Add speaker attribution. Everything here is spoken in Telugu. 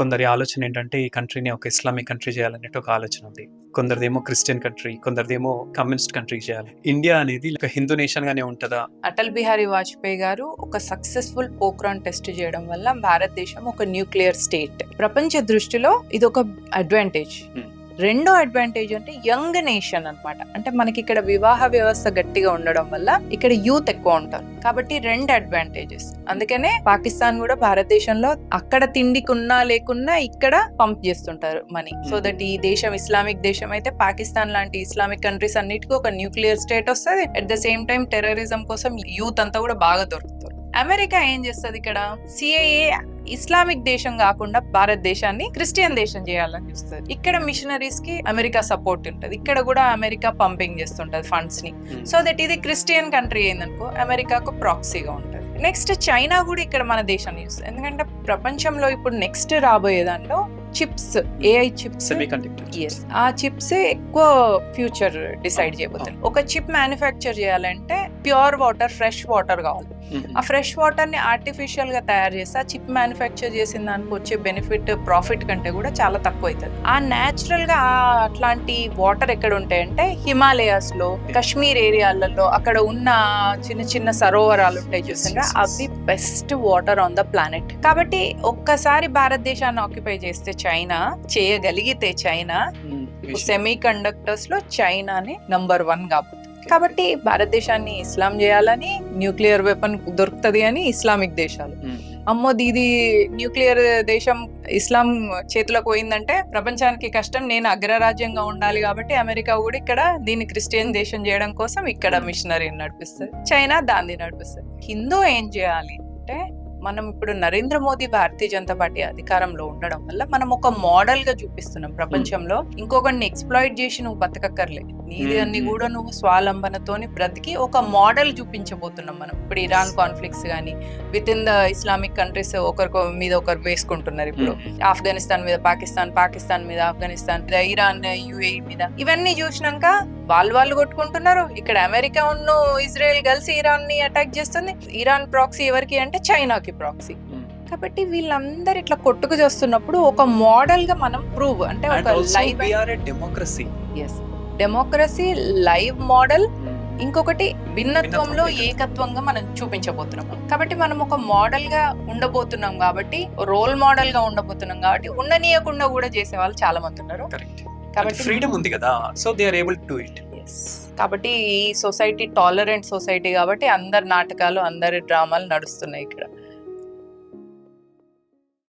Speaker 1: కొందరి ఆలోచన ఏంటంటే ఈ కంట్రీని ఒక ఇస్లామిక్ కంట్రీ చేయాలనేది ఒక ఆలోచన ఉంది. కొందరిదేమో క్రిస్టియన్ కంట్రీ, కొందరిదేమో కమ్యూనిస్ట్ కంట్రీ చేయాలి. ఇండియా అనేది ఒక హిందూ నేషన్ గానే ఉంటుందా?
Speaker 2: అటల్ బిహారీ వాజ్పేయి గారు ఒక సక్సెస్ఫుల్ పోక్రాన్ టెస్ట్ చేయడం వల్ల భారతదేశం ఒక న్యూక్లియర్ స్టేట్. ప్రపంచ దృష్టిలో ఇది ఒక అడ్వాంటేజ్. రెండో అడ్వాంటేజ్ అంటే యంగ్ నేషన్ అన్నమాట. అంటే మనకి ఇక్కడ వివాహ వ్యవస్థ గట్టిగా ఉండడం వల్ల ఇక్కడ యూత్ ఎక్కువ ఉంటారు కాబట్టి రెండు అడ్వాంటేజెస్. అందుకనే పాకిస్తాన్ కూడా భారతదేశంలో అక్కడ తిండికున్నా లేకున్నా ఇక్కడ పంప్ చేస్తుంటారు మనీ. సో దట్ ఈ దేశం ఇస్లామిక్ దేశం అయితే పాకిస్తాన్ లాంటి ఇస్లామిక్ కంట్రీస్ అన్నిటికీ ఒక న్యూక్లియర్ స్టేట్ వస్తుంది. At the same time terrorism కోసం యూత్ అంతా కూడా బాగా దొరుకుతారు. అమెరికా ఏం చేస్తుంది, ఇక్కడ సిఐఏ ఇస్లామిక్ దేశం కాకుండా భారతదేశాన్ని క్రిస్టియన్ దేశం చేయాలని చూస్తుంది. ఇక్కడ మిషనరీస్ కి అమెరికా సపోర్ట్ ఉంటుంది, ఇక్కడ కూడా అమెరికా పంపింగ్ చేస్తుంటది ఫండ్స్ ని. సో దట్ ఇది క్రిస్టియన్ కంట్రీ అయిందనుకో అమెరికాకు ప్రాక్సీగా ఉంటుంది. నెక్స్ట్ చైనా కూడా ఇక్కడ మన దేశాన్ని చూస్తుంది. ఎందుకంటే ప్రపంచంలో ఇప్పుడు నెక్స్ట్ రాబోయే దాంట్లో చిప్స్, ఏఐ చిప్స్, ఆ చిప్స్ ఎక్కువ ఫ్యూచర్ డిసైడ్ చేయబోతుంది. ఒక చిప్ మ్యానుఫ్యాక్చర్ చేయాలంటే ప్యూర్ వాటర్, ఫ్రెష్ వాటర్ కావాలి. ఆ ఫ్రెష్ వాటర్ ని ఆర్టిఫిషియల్ గా తయారు చేస్తే ఆ చిప్ మ్యానుఫ్యాక్చర్ చేసిన దానికి వచ్చే బెనిఫిట్ ప్రాఫిట్ కంటే కూడా చాలా తక్కువ అవుతుంది. ఆ న్యాచురల్ గా అట్లాంటి వాటర్ ఎక్కడ ఉంటాయంటే హిమాలయాస్ లో, కశ్మీర్ ఏరియాలలో అక్కడ ఉన్న చిన్న చిన్న సరోవరాలు ఉంటాయి చూసారా, అవి best water on the planet. కాబట్టి ఒక్కసారి భారతదేశాన్ని ఆక్యుపై చేస్తే చైనా చేయగలిగితే, చైనా సెమీ కండక్టర్స్ లో చైనాని నంబర్ 1 కాబట్టి భారతదేశాన్ని ఇస్లాం చేయాలని, న్యూక్లియర్ వెపన్ దొరుకుతుంది అని ఇస్లామిక్ దేశాలు. అమ్మో ఇది న్యూక్లియర్ దేశం ఇస్లాం చేతిలోకి పోయిందంటే ప్రపంచానికి కష్టం, నేను అగ్రరాజ్యంగా ఉండాలి కాబట్టి అమెరికా కూడా ఇక్కడ దీన్ని క్రిస్టియన్ దేశం చేయడం కోసం ఇక్కడ మిషనరీ నడిపిస్తుంది, చైనా దాన్ని నడిపిస్తుంది. హిందూ ఏం చేయాలి అంటే, మనం ఇప్పుడు నరేంద్ర మోదీ భారతీయ జనతా పార్టీ అధికారంలో ఉండడం వల్ల మనం ఒక మోడల్ గా చూపిస్తున్నాం ప్రపంచంలో. ఇంకొకరిని ఎక్స్ప్లాయిట్ చేసి నువ్వు బతకక్కర్లేదు, నీది అన్ని కూడా నువ్వు స్వావలంబనతోని బ్రతికి ఒక మోడల్ చూపించబోతున్నాం మనం. ఇప్పుడు ఇరాన్ కాన్ఫ్లిక్ట్స్ గానీ, with in the Islamic countries ఒకరి మీద ఒకరు వేసుకుంటున్నారు. ఇప్పుడు ఆఫ్ఘనిస్తాన్ మీద పాకిస్తాన్, పాకిస్తాన్ మీద ఆఫ్ఘనిస్తాన్ మీద, ఇరాన్ యుఏఈ మీద, ఇవన్నీ చూసినాక వాళ్ళు కొట్టుకుంటున్నారు. ఇక్కడ అమెరికా ఉన్న ఇజ్రాయెల్ కలిసి ఇరాన్ ని అటాక్ చేస్తుంది. ఇరాన్ ప్రాక్సీ ఎవరికి అంటే చైనాకి ప్రాక్సీ. కాబట్టి వీళ్ళందరూ ఇట్లా కొట్టుకు చేస్తున్నప్పుడు ఒక మోడల్ గా మనం ప్రూవ్ అంటే ఒక లైవ్ డెమోక్రసీ లైవ్ మోడల్. ఇంకొకటి భిన్నత్వంలో ఏకత్వంగా మనం చూపించబోతున్నాం. కాబట్టి మనం ఒక మోడల్ గా ఉండబోతున్నాం, కాబట్టి రోల్ మోడల్ గా ఉండబోతున్నాం. కాబట్టి ఉండనీయకుండా కూడా చేసే వాళ్ళు చాలా మంది ఉన్నారు.
Speaker 1: కాబట్టి ఫ్రీడమ్ ఉంది కదా, so they are able to it.
Speaker 2: కాబట్టి ఈ సొసైటీ టాలరెంట్ సొసైటీ కాబట్టి అందరి నాటకాలు, అందరి డ్రామాలు నడుస్తున్నాయి ఇక్కడ.